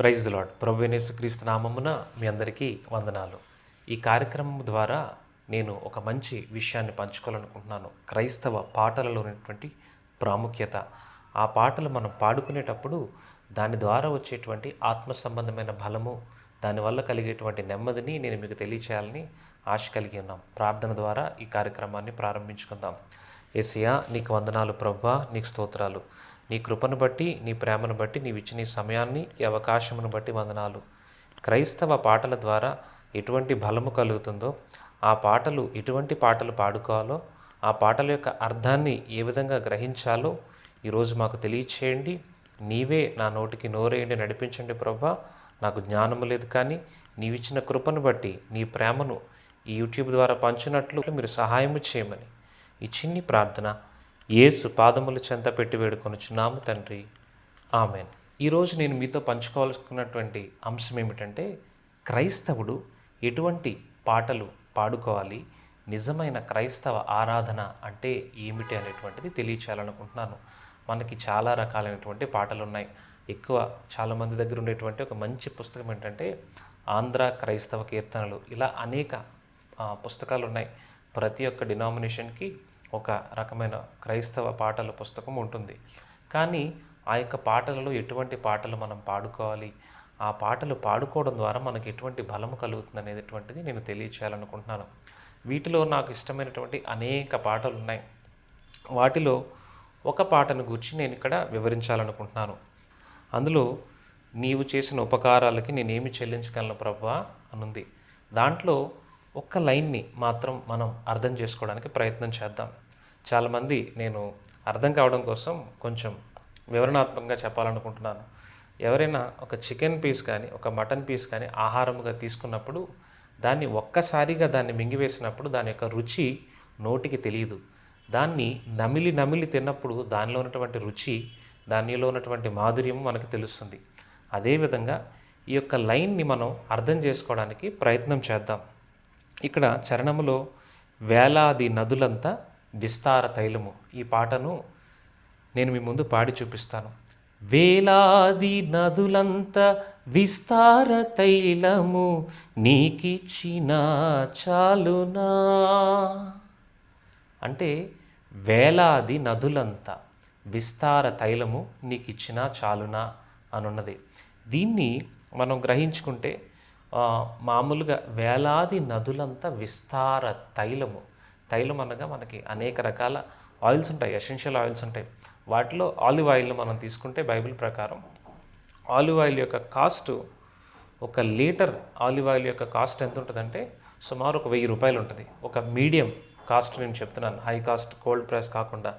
Praise the lord. ప్రభువైన యేసుక్రీస్తు నామమున మీ అందరికీ వందనాలు. ఈ కార్యక్రమం ద్వారా నేను ఒక మంచి విషయాన్ని పంచుకోవాలనుకుంటున్నాను. క్రైస్తవ పాటలలో ఉన్నటువంటి ప్రాముఖ్యత. ఆ పాటలు మనం పాడుకునేటప్పుడు దాని ద్వారా వచ్చేటువంటి ఆత్మ సంబంధమైన బలము, దానివల్ల కలిగేటువంటి నెమ్మదిని నేను మీకు తెలియచేయాలని ఆశ కలిగి ఉన్నాం. ప్రార్థన ద్వారా ఈ కార్యక్రమాన్ని ప్రారంభించుకుందాం. యేసయ్యా, నీకు వందనాలు ప్రభువా, నీకు స్తోత్రాలు. నీ కృపను బట్టి, నీ ప్రేమను బట్టి, నీవు ఇచ్చిన ఈ సమయాన్ని, ఈ అవకాశమును బట్టి వందనాలు. క్రైస్తవ పాటల ద్వారా ఎటువంటి బలము కలుగుతుందో, ఆ పాటలు ఎటువంటి పాటలు పాడుకోవాలో, ఆ పాటల యొక్క అర్థాన్ని ఏ విధంగా గ్రహించాలో ఈరోజు మాకు తెలియచేయండి. నీవే నా నోటికి నోరేయండి, నడిపించండి ప్రభువా. నాకు జ్ఞానము లేదు, కానీ నీవిచ్చిన కృపను బట్టి, నీ ప్రేమను ఈ యూట్యూబ్ ద్వారా పంచినట్లు మీరు సహాయము చేయమని ఈ చిన్ని ప్రార్థన యేసు పాదముల చెంత పెట్టి వేడుకొనుచున్నాము తండ్రి, ఆమెన్. ఈరోజు నేను మీతో పంచుకోవాలనుకున్నటువంటి అంశం ఏమిటంటే, క్రైస్తవుడు ఎటువంటి పాటలు పాడుకోవాలి, నిజమైన క్రైస్తవ ఆరాధన అంటే ఏమిటి అనేటువంటిది తెలియచేయాలనుకుంటున్నాను. మనకి చాలా రకాలైనటువంటి పాటలు ఉన్నాయి. చాలామంది దగ్గర ఉండేటువంటి ఒక మంచి పుస్తకం ఏంటంటే ఆంధ్ర క్రైస్తవ కీర్తనలు. ఇలా అనేక పుస్తకాలు ఉన్నాయి. ప్రతి ఒక్క డినామినేషన్కి ఒక రకమైన క్రైస్తవ పాటల పుస్తకం ఉంటుంది. కానీ ఆ యొక్క పాటలలో ఎటువంటి పాటలు మనం పాడుకోవాలి, ఆ పాటలు పాడుకోవడం ద్వారా మనకి ఎటువంటి బలము కలుగుతుంది అనేటువంటిది నేను తెలియచేయాలనుకుంటున్నాను. వీటిలో నాకు ఇష్టమైనటువంటి అనేక పాటలు ఉన్నాయి. వాటిలో ఒక పాటను గురించి నేను ఇక్కడ వివరించాలనుకుంటున్నాను. అందులో నీవు చేసిన ఉపకారాలకి నేనేమి చెల్లించగలను ప్రభువా అనుంది. దాంట్లో ఒక్క లైన్ని మాత్రం మనం అర్థం చేసుకోవడానికి ప్రయత్నం చేద్దాం. చాలామంది నేను అర్థం కావడం కోసం కొంచెం వివరణాత్మకంగా చెప్పాలనుకుంటున్నాను. ఎవరైనా ఒక చికెన్ పీస్ కానీ, ఒక మటన్ పీస్ కానీ ఆహారముగా తీసుకున్నప్పుడు దాన్ని ఒక్కసారిగా మింగివేసినప్పుడు దాని యొక్క రుచి నోటికి తెలియదు. దాన్ని నమిలి నమిలి తిన్నప్పుడు దానిలో ఉన్నటువంటి రుచి, దానిలో ఉన్నటువంటి మాధుర్యం మనకు తెలుస్తుంది. అదేవిధంగా ఈ యొక్క లైన్ని మనం అర్థం చేసుకోవడానికి ప్రయత్నం చేద్దాం. ఇక్కడ చరణములో వేలాది నదులంతా విస్తార తైలము, ఈ పాటను నేను మీ ముందు పాడి చూపిస్తాను. వేలాది నదులంత విస్తార తైలము నీకిచ్చిన చాలునా. అంటే వేలాది నదులంత విస్తార తైలము నీకిచ్చిన చాలునా అనున్నది. దీన్ని మనం గ్రహించుకుంటే మామూలుగా వేలాది నదులంతా విస్తార తైలము. తైలం అనగా మనకి అనేక రకాల ఆయిల్స్ ఉంటాయి, ఎసెన్షియల్ ఆయిల్స్ ఉంటాయి. వాటిలో ఆలివ్ ఆయిల్ని మనం తీసుకుంటే బైబిల్ ప్రకారం ఆలివ్ ఆయిల్ యొక్క కాస్ట్, 1 లీటర్ ఆలివ్ ఆయిల్ యొక్క కాస్ట్ ఎంత ఉంటుందంటే సుమారు 1000 రూపాయలు ఉంటుంది. ఒక మీడియం కాస్ట్ నేను చెప్తున్నాను, హై కాస్ట్ కోల్డ్ ప్రెస్ కాకుండా.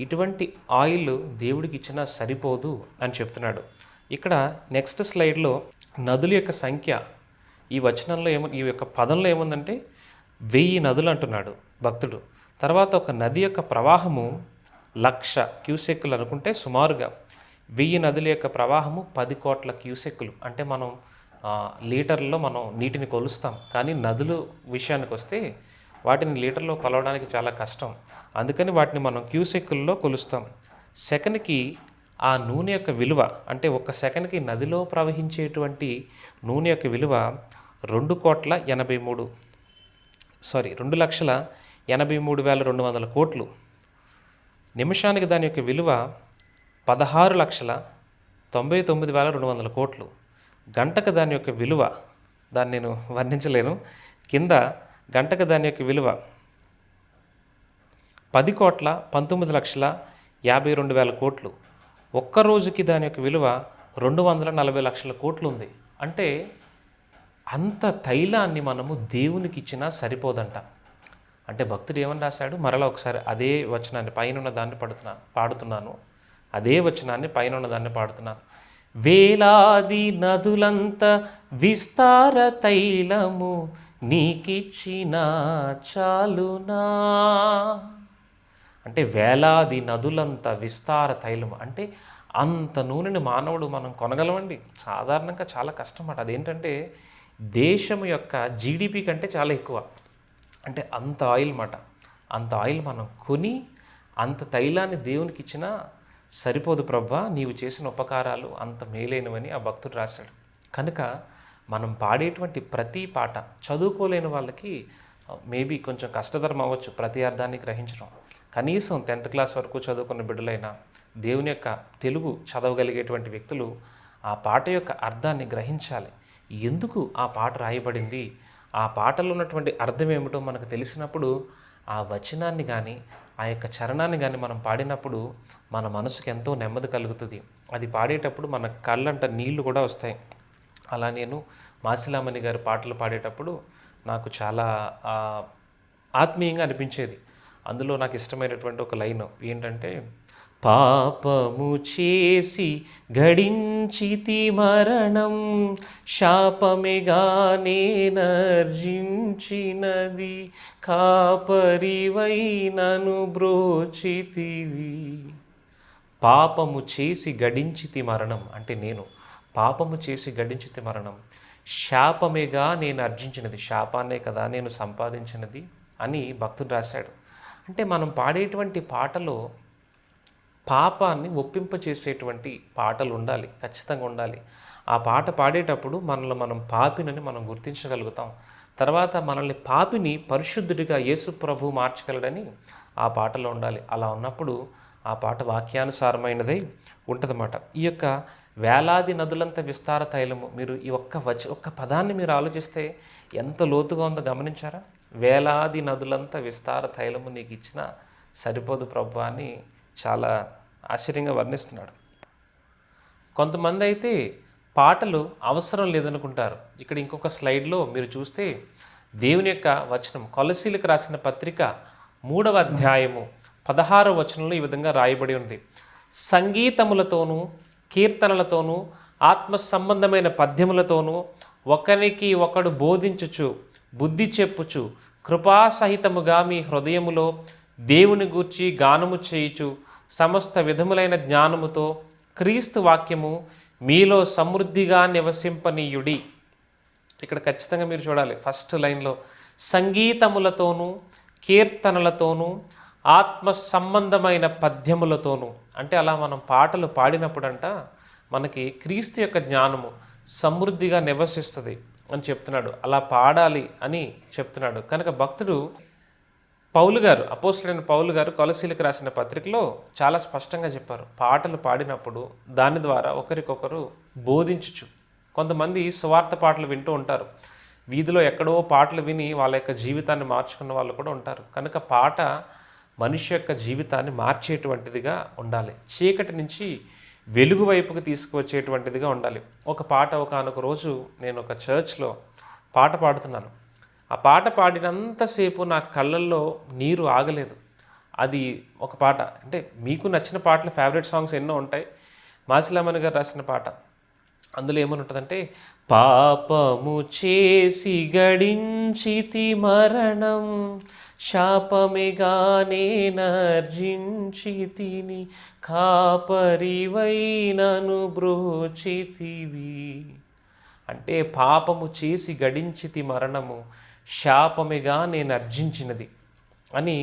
ఇటువంటి ఆయిల్ దేవుడికి ఇచ్చినా సరిపోదు అని చెప్తున్నాడు. ఇక్కడ నెక్స్ట్ స్లైడ్లో నదుల యొక్క సంఖ్య ఈ వచనంలో ఈ యొక్క పదంలో ఏముందంటే 1000 నదులు అంటున్నాడు భక్తుడు. తర్వాత ఒక నది యొక్క ప్రవాహము 1,00,000 క్యూసెక్కులు అనుకుంటే సుమారుగా 1000 నదుల యొక్క ప్రవాహము 10 కోట్ల క్యూసెక్కులు. అంటే మనం లీటర్లో మనం నీటిని కొలుస్తాం, కానీ నదులు విషయానికి వస్తే వాటిని లీటర్లో కొలవడానికి చాలా కష్టం. అందుకని వాటిని మనం క్యూసెక్కుల్లో కొలుస్తాం. సెకన్కి ఆ నూనె యొక్క విలువ, అంటే 1 సెకన్కి నదిలో ప్రవహించేటువంటి నూనె యొక్క విలువ 2,83,200,200 కోట్లు. నిమిషానికి దాని యొక్క విలువ 16,99,200 కోట్లు. గంటకు దాని యొక్క విలువ, దాన్ని నేను వర్ణించలేను. కింద గంటకు దాని యొక్క విలువ 10,19,52,000 కోట్లు. ఒక్కరోజుకి దాని యొక్క విలువ 240 లక్షల కోట్లు ఉంది. అంటే అంత తైలాన్ని మనము దేవునికి ఇచ్చినా సరిపోదంట. అంటే భక్తుడు ఏమని రాశాడు, మరలా ఒకసారి అదే వచనాన్ని పైన ఉన్న దాన్ని పాడుతున్నాను. అదే వచనాన్ని పైన ఉన్న దాన్ని పాడుతున్నాను. వేలాది నదులంత విస్తార తైలము నీకిచ్చిన చాలునా. అంటే వేలాది నదులంత విస్తార తైలము అంటే అంత నూనెని మానవుడు మనం కొనగలమండి? సాధారణంగా చాలా కష్టం అన్నమాట. అదేంటంటే దేశం యొక్క జీడిపి కంటే చాలా ఎక్కువ. అంటే అంత ఆయిల్ మాట. అంత ఆయిల్ మనం కొని అంత తైలాన్ని దేవునికి ఇచ్చినా సరిపోదు ప్రభా, నీవు చేసిన ఉపకారాలు అంత మేలైనవని ఆ భక్తుడు రాశాడు. కనుక మనం పాడేటువంటి ప్రతి పాట చదువుకోలేని వాళ్ళకి మేబీ కొంచెం కష్టతరం అవ్వచ్చు ప్రతి అర్థాన్ని గ్రహించడం. కనీసం 10th క్లాస్ వరకు చదువుకున్న బిడ్డలైనా, దేవుని యొక్క తెలుగు చదవగలిగేటువంటి వ్యక్తులు ఆ పాట యొక్క అర్థాన్ని గ్రహించాలి. ఎందుకు ఆ పాట రాయబడింది, ఆ పాటలో ఉన్నటువంటి అర్థం ఏమిటో మనకు తెలిసినప్పుడు ఆ వచనాన్ని కానీ ఆ యొక్క చరణాన్ని కానీ మనం పాడినప్పుడు మన మనసుకు ఎంతో నెమ్మది కలుగుతుంది. అది పాడేటప్పుడు మన కళ్ళంట నీళ్లు కూడా వస్తాయి. అలా నేను మాసిలామణి గారి పాటలు పాడేటప్పుడు నాకు చాలా ఆత్మీయంగా అనిపించేది. అందులో నాకు ఇష్టమైనటువంటి ఒక లైన్ ఏంటంటే, పాపము చేసి గడించితి మరణం, శాపమేగా నేనర్జించినది, కాపరివై నను బ్రోచితివి. పాపము చేసి గడించితి మరణం అంటే నేను పాపము చేసి గడించితి మరణం, శాపమేగా నేను అర్జించినది, శాపాన్నే కదా నేను సంపాదించినది అని భక్తుడు రాశాడు. అంటే మనం పాడేటువంటి పాటలో పాపాన్ని ఒప్పింపచేసేటువంటి పాటలు ఉండాలి, ఖచ్చితంగా ఉండాలి. ఆ పాట పాడేటప్పుడు మనల్ని మనం పాపినని మనం గుర్తించగలుగుతాం. తర్వాత మనల్ని పాపిని పరిశుద్ధుడిగా యేసు ప్రభు మార్చగలడని ఆ పాటలో ఉండాలి. అలా ఉన్నప్పుడు ఆ పాట వాక్యానుసారమైనదై ఉంటుందన్నమాట. ఈ యొక్క వేలాది నదులంత విస్తార తైలము, మీరు ఈ ఒక్క పదాన్ని మీరు ఆలోచిస్తే ఎంత లోతుగా ఉందో గమనించారా? వేలాది నదులంత విస్తార తైలము నీకు ఇచ్చిన సరిపోదు ప్రభు అని చాలా ఆశ్చర్యంగా వర్ణిస్తున్నాడు. కొంతమంది అయితే పాటలు అవసరం లేదనుకుంటారు. ఇక్కడ ఇంకొక స్లైడ్లో మీరు చూస్తే దేవుని యొక్క వచనం కొలసీలకు రాసిన పత్రిక 3వ అధ్యాయము 16వ వచనంలో ఈ విధంగా రాయబడి ఉంది. సంగీతములతోనూ కీర్తనలతోనూ ఆత్మ సంబంధమైన పద్యములతోనూ ఒకరికి ఒకడు బోధించుచు బుద్ధి చెప్పుచు కృపాసహితముగా మీ హృదయములో దేవుని గూర్చి గానము చేయుచు సమస్త విధములైన జ్ఞానముతో క్రీస్తు వాక్యము మీలో సమృద్ధిగా నివసింపనీయుడి. ఇక్కడ ఖచ్చితంగా మీరు చూడాలి, ఫస్ట్ లైన్లో సంగీతములతోనూ కీర్తనలతోనూ ఆత్మ సంబంధమైన పద్యములతోనూ. అంటే అలా మనం పాటలు పాడినప్పుడంట మనకి క్రీస్తు యొక్క జ్ఞానము సమృద్ధిగా నివసిస్తుంది అని చెప్తున్నాడు. అలా పాడాలి అని చెప్తున్నాడు. కనుక భక్తుడు పౌలు గారు, అపోస్తలుడైన పౌలు గారు కొలసీలకు రాసిన పత్రికలో చాలా స్పష్టంగా చెప్పారు, పాటలు పాడినప్పుడు దాని ద్వారా ఒకరికొకరు బోధించుచు. కొంతమంది సువార్త పాటలు వింటూ ఉంటారు, వీధిలో ఎక్కడో పాటలు విని వాళ్ళ యొక్క జీవితాన్ని మార్చుకున్న వాళ్ళు కూడా ఉంటారు. కనుక పాట మనిషి యొక్క జీవితాన్ని మార్చేటువంటిదిగా ఉండాలి, చీకటి నుంచి వెలుగు వైపుకి తీసుకువచ్చేటువంటిదిగా ఉండాలి. ఒక పాట ఒకానొక రోజు నేను ఒక చర్చ్లో పాట పాడుతున్నాను. ఆ పాట పాడినంతసేపు నా కళ్ళల్లో నీరు ఆగలేదు. అది ఒక పాట, అంటే మీకు నచ్చిన పాటలు ఫేవరెట్ సాంగ్స్ ఎన్నో ఉంటాయి. మాసిలామణి గారు రాసిన పాట, అందులో ఏమని ఉంటుందంటే, పాపము చేసి గడించితి మరణం, శాపమేగా నేనర్జించితిని, కాపరివై నను బ్రోచితివి. అంటే పాపము చేసి గడించితి మరణము, శాపమేగా నేను అర్జించినది అని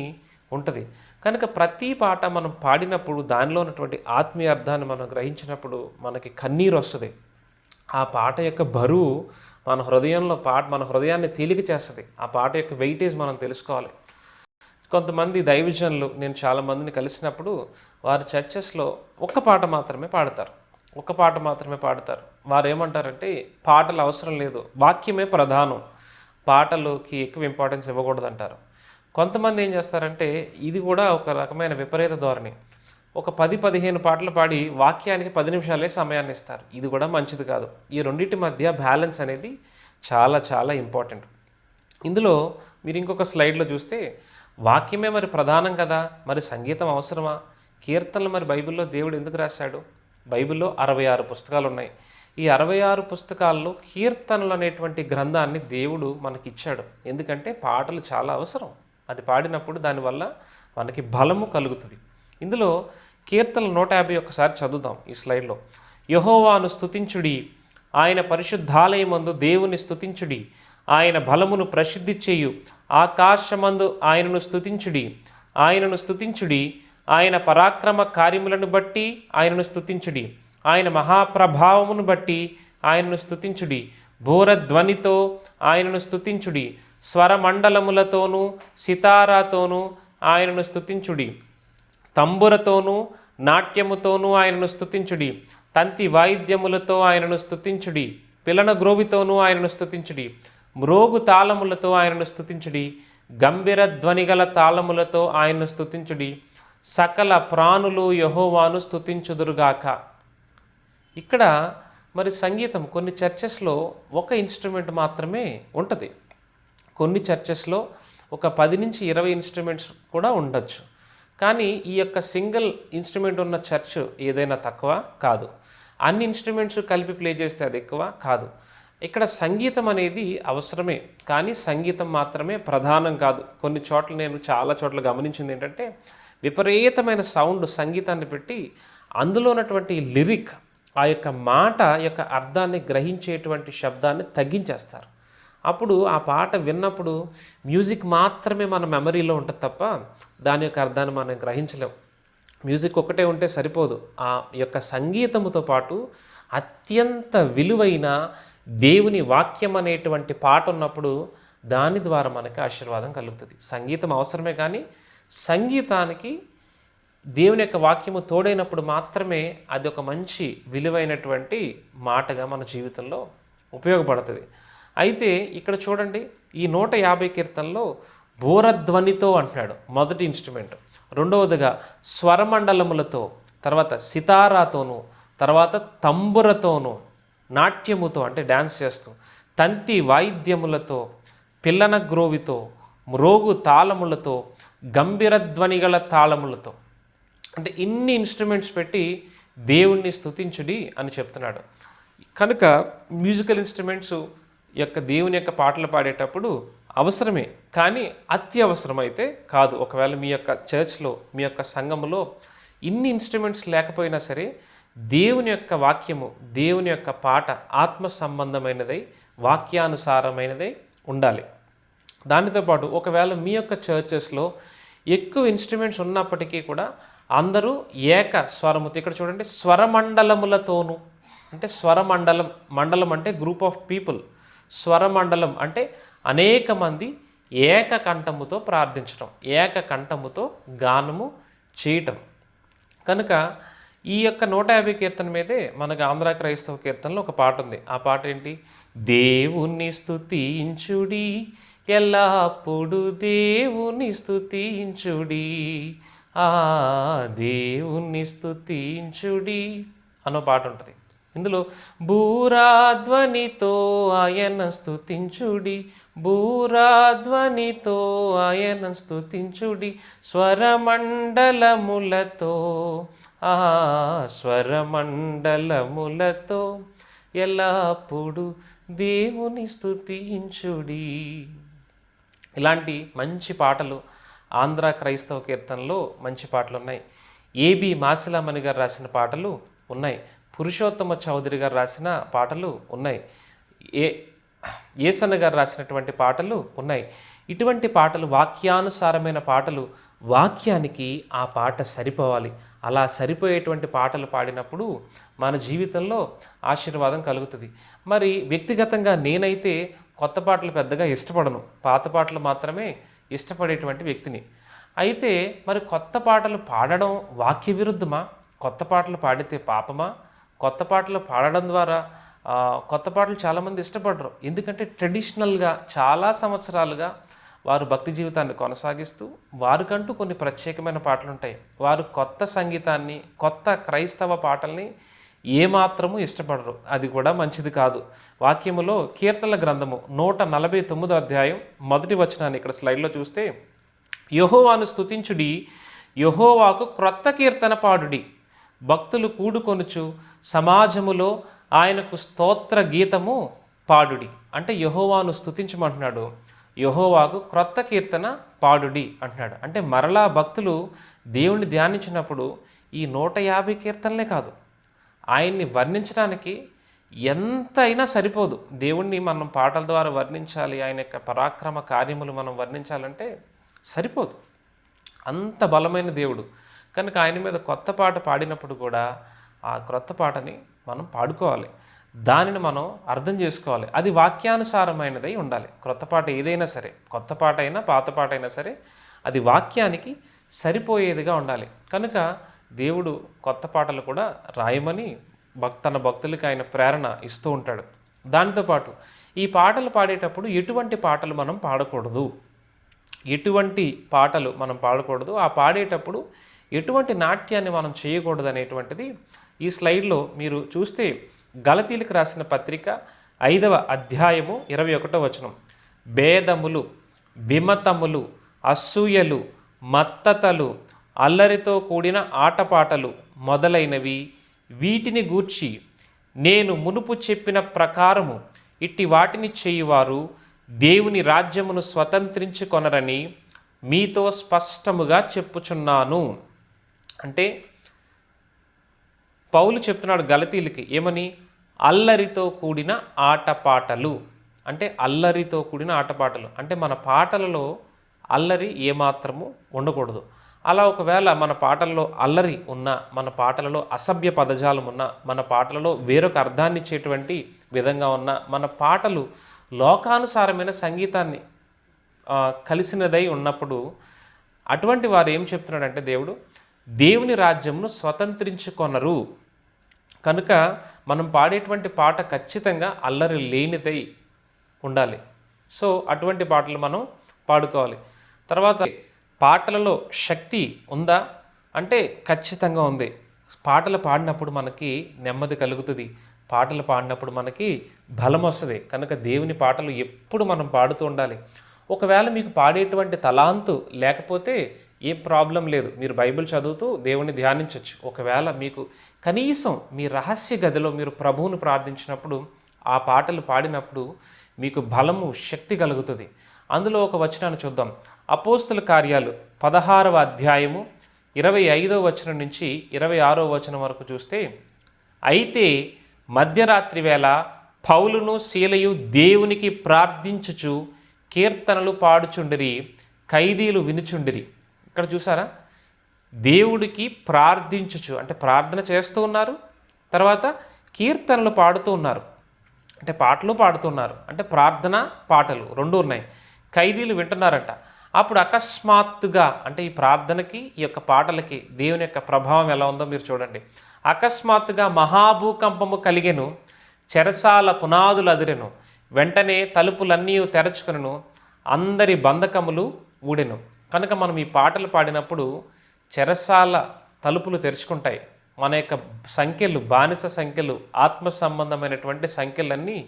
ఉంటుంది. కనుక ప్రతి పాట మనం పాడినప్పుడు దానిలో ఉన్నటువంటి ఆత్మీయ అర్థాన్ని మనం గ్రహించినప్పుడు మనకి కన్నీరు వస్తుంది. ఆ పాట యొక్క బరువు మన హృదయాన్ని తేలిక చేస్తుంది. ఆ పాట యొక్క వెయిటేజ్ మనం తెలుసుకోవాలి. కొంతమంది దైవజనులు, నేను చాలామందిని కలిసినప్పుడు వారు చర్చెస్లో ఒక్క పాట మాత్రమే పాడతారు. వారు ఏమంటారంటే పాటలు అవసరం లేదు, వాక్యమే ప్రధానం, పాటలోకి ఎక్కువ ఇంపార్టెన్స్ ఇవ్వకూడదు అంటారు. కొంతమంది ఏం చేస్తారంటే, ఇది కూడా ఒక రకమైన విపరీత ధోరణి, ఒక 10-15 పాటలు పాడి వాక్యానికి 10 నిమిషాలే సమయాన్ని ఇస్తారు. ఇది కూడా మంచిది కాదు. ఈ రెండింటి మధ్య బ్యాలెన్స్ అనేది చాలా చాలా ఇంపార్టెంట్. ఇందులో మీరు ఇంకొక స్లైడ్లో చూస్తే వాక్యమే మరి ప్రధానం కదా, మరి సంగీతం అవసరమా? కీర్తనలు మరి బైబిల్లో దేవుడు ఎందుకు రాశాడు? బైబిల్లో 66 పుస్తకాలు ఉన్నాయి. ఈ 66 పుస్తకాల్లో కీర్తనలు అనేటువంటి గ్రంథాన్ని దేవుడు మనకి ఇచ్చాడు. ఎందుకంటే పాటలు చాలా అవసరం. అది పాడినప్పుడు దానివల్ల మనకి బలము కలుగుతుంది. ఇందులో కీర్తనలు 150 ఒక్కసారి చదువుదాం ఈ స్లైడ్లో. యెహోవాను స్తుతించుడి, ఆయన పరిశుద్ధాలయమందు దేవుని స్తుతించుడి, ఆయన బలమును ప్రసిద్ధి చేయు, ఆకాశమందు ఆయనను స్తుతించుడి, ఆయన పరాక్రమ కార్యములను బట్టి ఆయనను స్తుతించుడి. ఆయన మహాప్రభావమును బట్టి ఆయనను స్తుతించుడి. బోరధ్వనితో ఆయనను స్తుతించుడి. స్వరమండలములతోనూ సితారాతోనూ ఆయనను స్తుతించుడి. తంబురతోనూ నాట్యముతోనూ ఆయనను స్తుతించుడి. తంతి వాయిద్యములతో ఆయనను స్తుతించుడి. పిలన గ్రోవితోనూ ఆయనను స్తుతించుడి. మ్రోగు తాళములతో ఆయనను స్తుతించుడి. గంభీర ధ్వనిగల తాళములతో ఆయనను స్తుతించుడి. సకల ప్రాణులు యెహోవాను స్తుతించుదురుగాక. ఇక్కడ మరి సంగీతం కొన్ని చర్చెస్లో ఒక ఇన్స్ట్రుమెంట్ మాత్రమే ఉంటుంది. కొన్ని చర్చెస్లో ఒక 10 నుంచి 20 ఇన్స్ట్రుమెంట్స్ కూడా ఉండొచ్చు. కానీ ఈ యొక్క సింగిల్ ఇన్స్ట్రుమెంట్ ఉన్న చర్చ్ ఏదైనా తక్కువ కాదు. అన్ని ఇన్స్ట్రుమెంట్స్ కలిపి ప్లే చేస్తే అది ఎక్కువ కాదు. ఇక్కడ సంగీతం అనేది అవసరమే, కానీ సంగీతం మాత్రమే ప్రధానం కాదు. కొన్ని చోట్ల నేను చాలా చోట్ల గమనించింది ఏంటంటే విపరీతమైన సౌండ్ సంగీతాన్ని పెట్టి అందులో ఉన్నటువంటి లిరిక్, ఆ యొక్క మాట యొక్క అర్థాన్ని గ్రహించేటువంటి శబ్దాన్ని తగ్గించేస్తారు. అప్పుడు ఆ పాట విన్నప్పుడు మ్యూజిక్ మాత్రమే మన మెమరీలో ఉంటుంది తప్ప దాని యొక్క అర్థాన్ని మనం గ్రహించలేం. మ్యూజిక్ ఒకటే ఉంటే సరిపోదు. ఆ యొక్క సంగీతముతో పాటు అత్యంత విలువైన దేవుని వాక్యం అనేటువంటి పాట ఉన్నప్పుడు దాని ద్వారా మనకి ఆశీర్వాదం కలుగుతుంది. సంగీతం అవసరమే, కానీ సంగీతానికి దేవుని యొక్క వాక్యము తోడైనప్పుడు మాత్రమే అది ఒక మంచి విలువైనటువంటి మాటగా మన జీవితంలో ఉపయోగపడుతుంది. అయితే ఇక్కడ చూడండి, ఈ 150 కీర్తనలో బోరధ్వనితో అంటున్నాడు మొదటి ఇన్స్ట్రుమెంట్. రెండవదిగా స్వరమండలములతో, తర్వాత సితారాతోనూ, తర్వాత తంబురతోనూ, నాట్యముతో అంటే డ్యాన్స్ చేస్తూ, తంతి వాయిద్యములతో, పిల్లన గ్రోవితో, మ్రోగు తాళములతో, గంభీర ధ్వనిగల తాళములతో, అంటే ఇన్ని ఇన్స్ట్రుమెంట్స్ పెట్టి దేవుణ్ణి స్తుతించుడి అని చెప్తున్నాడు. కనుక మ్యూజికల్ ఇన్స్ట్రుమెంట్స్ యొక్క దేవుని యొక్క పాటలు పాడేటప్పుడు అవసరమే, కానీ అత్యవసరమైతే కాదు. ఒకవేళ మీ యొక్క చర్చ్లో, మీ యొక్క సంఘములో ఇన్ని ఇన్స్ట్రుమెంట్స్ లేకపోయినా సరే దేవుని యొక్క వాక్యము, దేవుని యొక్క పాట ఆత్మ సంబంధమైనదై వాక్యానుసారమైనదై ఉండాలి. దానితో పాటు ఒకవేళ మీ యొక్క చర్చెస్లో ఎక్కువ ఇన్స్ట్రుమెంట్స్ ఉన్నప్పటికీ కూడా అందరూ ఏక స్వరముతో, ఇక్కడ చూడండి స్వరమండలములతోనూ, అంటే స్వరమండలం, మండలం అంటే గ్రూప్ ఆఫ్ పీపుల్, స్వరమండలం అంటే అనేక మంది ఏకకంఠముతో ప్రార్థించటం, ఏకకంఠముతో గానము చేయటం. కనుక ఈ యొక్క 150 కీర్తన మీదే మనకు ఆంధ్ర క్రైస్తవ కీర్తనలో ఒక పాట ఉంది. ఆ పాట ఏంటి? దేవుని స్తుతించుడి, ఎల్లప్పుడు దేవుని స్తుతించుడి, ఆ దేవుని స్తుతించుడి అన్న పాట ఉంటుంది. ఇందులో బూరాధ్వనితో ఆయన స్తుతించుడి, బూరాధ్వనితో ఆయన స్తుతించుడి, స్వరమండలములతో, ఆ స్వరమండలములతో ఎల్లప్పుడు దేవుని స్తుతించుడి. ఇలాంటి మంచి పాటలు ఆంధ్ర క్రైస్తవ కీర్తనలో మంచి పాటలు ఉన్నాయి. ఏబి మాసిలామణి గారు రాసిన పాటలు ఉన్నాయి. పురుషోత్తమ చౌదరి గారు రాసిన పాటలు ఉన్నాయి. ఏసన్న గారు రాసినటువంటి పాటలు ఉన్నాయి. ఇటువంటి పాటలు వాక్యానుసారమైన పాటలు, వాక్యానికి ఆ పాట సరిపోవాలి. అలా సరిపోయేటువంటి పాటలు పాడినప్పుడు మన జీవితంలో ఆశీర్వాదం కలుగుతుంది. మరి వ్యక్తిగతంగా నేనైతే కొత్త పాటలు పెద్దగా ఇష్టపడను, పాత పాటలు మాత్రమే ఇష్టపడేటువంటి వ్యక్తిని. అయితే మరి కొత్త పాటలు పాడడం వాక్య విరుద్ధమా? కొత్త పాటలు పాడితే పాపమా? కొత్త పాటలు పాడడం ద్వారా కొత్త పాటలు చాలామంది ఇష్టపడరు. ఎందుకంటే ట్రెడిషనల్గా చాలా సంవత్సరాలుగా వారు భక్తి జీవితాన్ని కొనసాగిస్తూ వారికంటూ కొన్ని ప్రత్యేకమైన పాటలు ఉంటాయి. వారు కొత్త సంగీతాన్ని, కొత్త క్రైస్తవ పాటల్ని ఏమాత్రము ఇష్టపడరు. అది కూడా మంచిది కాదు. వాక్యములో కీర్తనల గ్రంథము 149వ అధ్యాయం 1వ వచనాన్ని ఇక్కడ స్లైడ్లో చూస్తే, యెహోవాను స్తుతించుడి, యెహోవాకు క్రొత్త కీర్తన పాడుడి, భక్తులు కూడుకొనుచు సమాజములో ఆయనకు స్తోత్ర గీతము పాడుడి. అంటే యెహోవాను స్తుతించమంటున్నాడు, యెహోవాకు క్రొత్త కీర్తన పాడుడి అంటున్నాడు. అంటే మరలా భక్తులు దేవుణ్ణి ధ్యానించినప్పుడు ఈ 150 కీర్తనలే కాదు, ఆయన్ని వర్ణించడానికి ఎంత అయినా సరిపోదు. దేవుణ్ణి మనం పాటల ద్వారా వర్ణించాలి, ఆయన యొక్క పరాక్రమ కార్యములు మనం వర్ణించాలంటే సరిపోదు. అంత బలమైన దేవుడు. కనుక ఆయన మీద కొత్త పాట పాడినప్పుడు కూడా ఆ క్రొత్త పాటని మనం పాడుకోవాలి, దానిని మనం అర్థం చేసుకోవాలి. అది వాక్యానుసారమైనదై ఉండాలి. క్రొత్త పాట ఏదైనా సరే, కొత్త పాట అయినా పాత పాట అయినా సరే, అది వాక్యానికి సరిపోయేదిగా ఉండాలి. కనుక దేవుడు కొత్త పాటలు కూడా రాయమని తన భక్తులకి ఆయన ప్రేరణ ఇస్తూ ఉంటాడు. దానితో పాటు ఈ పాటలు పాడేటప్పుడు ఎటువంటి పాటలు మనం పాడకూడదు, ఎటువంటి పాటలు మనం పాడకూడదు, ఆ పాడేటప్పుడు ఎటువంటి నాట్యాన్ని మనం చేయకూడదు అనేటువంటిది ఈ స్లైడ్లో మీరు చూస్తే గలతీలకు రాసిన పత్రిక 5వ అధ్యాయము 21వ వచనం, భేదములు, విమతములు, అసూయలు, మత్తతలు, అల్లరితో కూడిన ఆటపాటలు మొదలైనవి వీటిని గూర్చి నేను మునుపు చెప్పిన ప్రకారము ఇట్టి వాటిని చేయువారు దేవుని రాజ్యమును స్వతంత్రించుకొనరని మీతో స్పష్టముగా చెప్పుచున్నాను. అంటే పౌలు చెప్తున్నాడు గలతీలకి ఏమని? అల్లరితో కూడిన ఆటపాటలు. అంటే అల్లరితో కూడిన ఆటపాటలు అంటే మన పాటలలో అల్లరి ఏమాత్రము ఉండకూడదు. అలా ఒకవేళ మన పాటల్లో అల్లరి ఉన్నా, మన పాటలలో అసభ్య పదజాలం ఉన్నా, మన పాటలలో వేరొక అర్థాన్ని ఇచ్చేటువంటి విధంగా ఉన్న మన పాటలు లోకానుసారమైన సంగీతాన్ని కలిసినదై ఉన్నప్పుడు అటువంటి వారు ఏం చెప్తున్నాడంటే దేవుడు దేవుని రాజ్యంను స్వతంత్రించుకొనరు. కనుక మనం పాడేటువంటి పాట ఖచ్చితంగా అల్లరి లేనిదై ఉండాలి. సో అటువంటి పాటలు మనం పాడుకోవాలి. తర్వాత పాటలలో శక్తి ఉందా అంటే ఖచ్చితంగా ఉంది. పాటలు పాడినప్పుడు మనకి నెమ్మది కలుగుతుంది, పాటలు పాడినప్పుడు మనకి బలం వస్తుంది. కనుక దేవుని పాటలు ఎప్పుడు మనం పాడుతూ ఉండాలి. ఒకవేళ మీకు పాడేటువంటి తలాంతు లేకపోతే ఏ ప్రాబ్లం లేదు, మీరు బైబిల్ చదువుతూ దేవుని ధ్యానించవచ్చు. ఒకవేళ మీకు కనీసం మీ రహస్య గదిలో మీరు ప్రభువును ప్రార్థించినప్పుడు ఆ పాటలు పాడినప్పుడు మీకు బలము, శక్తి కలుగుతుంది. అందులో ఒక వచనాన్ని చూద్దాం. అపోస్తల కార్యాలు 16వ అధ్యాయము 25వ వచనం నుంచి 26వ వచనం వరకు చూస్తే, అయితే మధ్యరాత్రి వేళ పౌలును శీలయు దేవునికి ప్రార్థించుచు కీర్తనలు పాడుచుండిరి, ఖైదీలు వినుచుండిరి. ఇక్కడ చూసారా, దేవుడికి ప్రార్థించుచు అంటే ప్రార్థన చేస్తూ ఉన్నారు, తర్వాత కీర్తనలు పాడుతూ ఉన్నారు అంటే పాటలు పాడుతున్నారు, అంటే ప్రార్థన పాటలు రెండు ఉన్నాయి. ఖైదీలు వింటున్నారంట. అప్పుడు అకస్మాత్తుగా అంటే ఈ ప్రార్థనకి ఈ యొక్క పాటలకి దేవుని యొక్క ప్రభావం ఎలా ఉందో మీరు చూడండి. అకస్మాత్తుగా మహాభూకంపము కలిగెను, చెరసాల పునాదులు అదిరెను, వెంటనే తలుపులన్నీ తెరచుకొనెను, అందరి బంధకములు ఊడెను. కనుక మనం ఈ పాటలు పాడినప్పుడు చెరసాల తలుపులు తెరుచుకుంటాయి. మన యొక్క సంఖ్యలు, బానిస సంఖ్యలు, ఆత్మ సంబంధమైనటువంటి సంఖ్యలన్నీ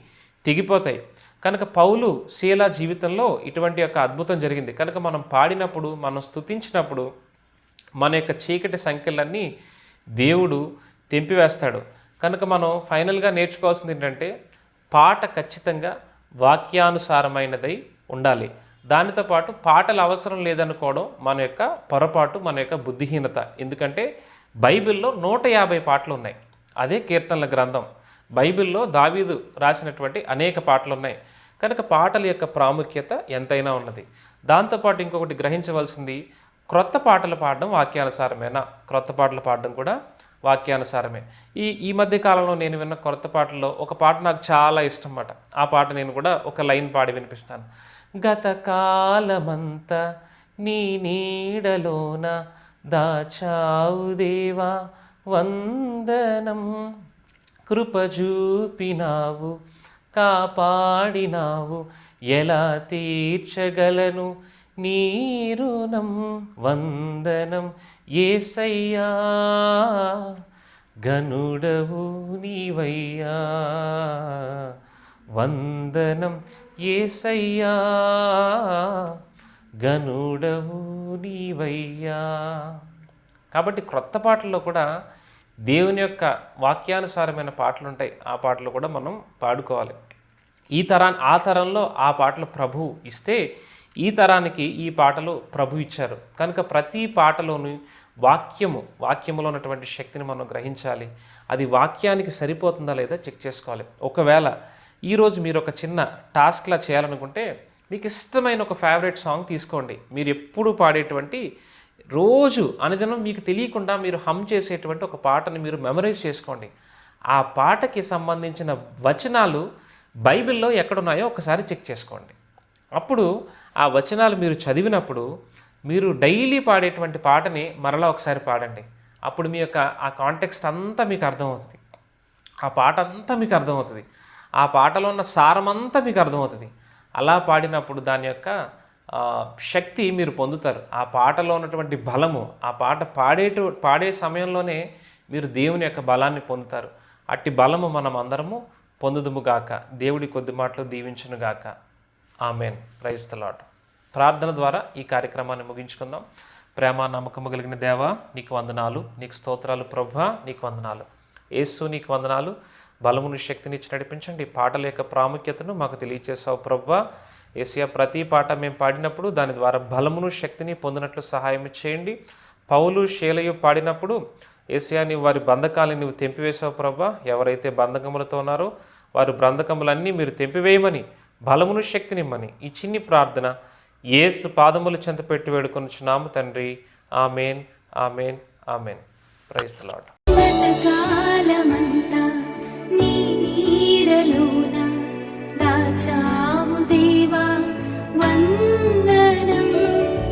తెగిపోతాయి. కనుక పౌలు శీల జీవితంలో ఇటువంటి యొక్క అద్భుతం జరిగింది. కనుక మనం పాడినప్పుడు, మనం స్తుతించినప్పుడు మన యొక్క చీకటి సంఖ్యలన్నీ దేవుడు తెంపివేస్తాడు. కనుక మనం ఫైనల్గా నేర్చుకోవాల్సింది ఏంటంటే పాట ఖచ్చితంగా వాక్యానుసారమైనదై ఉండాలి. దానితో పాటు పాటలు అవసరం లేదనుకోవడం మన యొక్క పొరపాటు, మన యొక్క బుద్ధిహీనత. ఎందుకంటే బైబిల్లో 150 పాటలు ఉన్నాయి. అదే కీర్తనల గ్రంథం. బైబిల్లో దావీదు రాసినటువంటి అనేక పాటలు ఉన్నాయి. కనుక పాటల యొక్క ప్రాముఖ్యత ఎంతైనా ఉన్నది. దాంతోపాటు ఇంకొకటి గ్రహించవలసింది, క్రొత్త పాటలు పాడడం వాక్యానుసారమేనా? క్రొత్త పాటలు పాడడం కూడా వాక్యానుసారమే. ఈ మధ్య కాలంలో నేను విన్న కొత్త పాటల్లో ఒక పాట నాకు చాలా ఇష్టం అన్నమాట. ఆ పాట నేను కూడా ఒక లైన్ పాడి వినిపిస్తాను. గతకాలమంతా నీ నీడలోన దాచావు దేవా వందనం, కృప చూపినావు కాపాడినావు, ఎలా తీర్చగలను నీ రుణం, వందనం యేసయ్యా గనుడవు నీవయ్యా, వందనం యేసయ్యా గనుడవు నీవయ్యా. కాబట్టి క్రొత్త పాటల్లో కూడా దేవుని యొక్క వాక్యానుసారమైన పాటలు ఉంటాయి. ఆ పాటలు కూడా మనం పాడుకోవాలి. ఆ తరంలో ఆ పాటలు ప్రభు ఇస్తే, ఈ తరానికి ఈ పాటలు ప్రభు ఇచ్చారు. కనుక ప్రతి పాటలోని వాక్యములో ఉన్నటువంటి శక్తిని మనం గ్రహించాలి. అది వాక్యానికి సరిపోతుందా లేదా చెక్ చేసుకోవాలి. ఒకవేళ ఈరోజు మీరు ఒక చిన్న టాస్క్లా చేయాలనుకుంటే మీకు ఇష్టమైన ఒక ఫేవరెట్ సాంగ్ తీసుకోండి. మీరు ఎప్పుడు పాడేటువంటి రోజు అనుదినం మీకు తెలియకుండా మీరు హమ్ చేసేటువంటి ఒక పాటని మీరు మెమరైజ్ చేసుకోండి. ఆ పాటకి సంబంధించిన వచనాలు బైబిల్లో ఎక్కడున్నాయో ఒకసారి చెక్ చేసుకోండి. అప్పుడు ఆ వచనాలు మీరు చదివినప్పుడు మీరు డైలీ పాడేటువంటి పాటని మరలా ఒకసారి పాడండి. అప్పుడు మీ యొక్క ఆ కాంటెక్స్ట్ అంతా మీకు అర్థమవుతుంది. ఆ పాట అంతా మీకు అర్థమవుతుంది. ఆ పాటలో ఉన్న సారమంతా మీకు అర్థమవుతుంది. అలా పాడినప్పుడు దాని యొక్క శక్తి మీరు పొందుతారు. ఆ పాటలో ఉన్నటువంటి బలము, ఆ పాట పాడే సమయంలోనే మీరు దేవుని యొక్క బలాన్ని పొందుతారు. అట్టి బలము మనం అందరము పొందుదుముగాక. దేవుడి కొద్ది మాటలు దీవించునుగాక. ఆమెన్. Praise the lord. ప్రార్థన ద్వారా ఈ కార్యక్రమాన్ని ముగించుకుందాం. ప్రేమ నమ్మకము కలిగిన దేవా, నీకు వందనాలు, నీకు స్తోత్రాలు ప్రభువా, నీకు వందనాలు. యేసు నీకు వందనాలు. బలమును శక్తినిచ్చి నడిపించండి. పాటల యొక్క ప్రాముఖ్యతను మాకు తెలియచేసావు ప్రభువా. యేసయ్య, ప్రతి పాట మేము పాడినప్పుడు దాని ద్వారా బలమును శక్తిని పొందినట్లు సహాయం చేయండి. పౌలు శేలయు పాడినప్పుడు యేసయ్య, నీవు వారి బంధకాలను నువ్వు తెంపివేసావు ప్రభువా. ఎవరైతే బంధకములతో ఉన్నారో వారి బంధకములన్నీ మీరు తెంపివేయమని, బలమును శక్తినిమ్మని ఈ చిన్ని ప్రార్థన యేసు పాదములు చెంత పెట్టి వేడుకొనుచున్నాము తండ్రి. Amen, amen, amen. Praise the lord.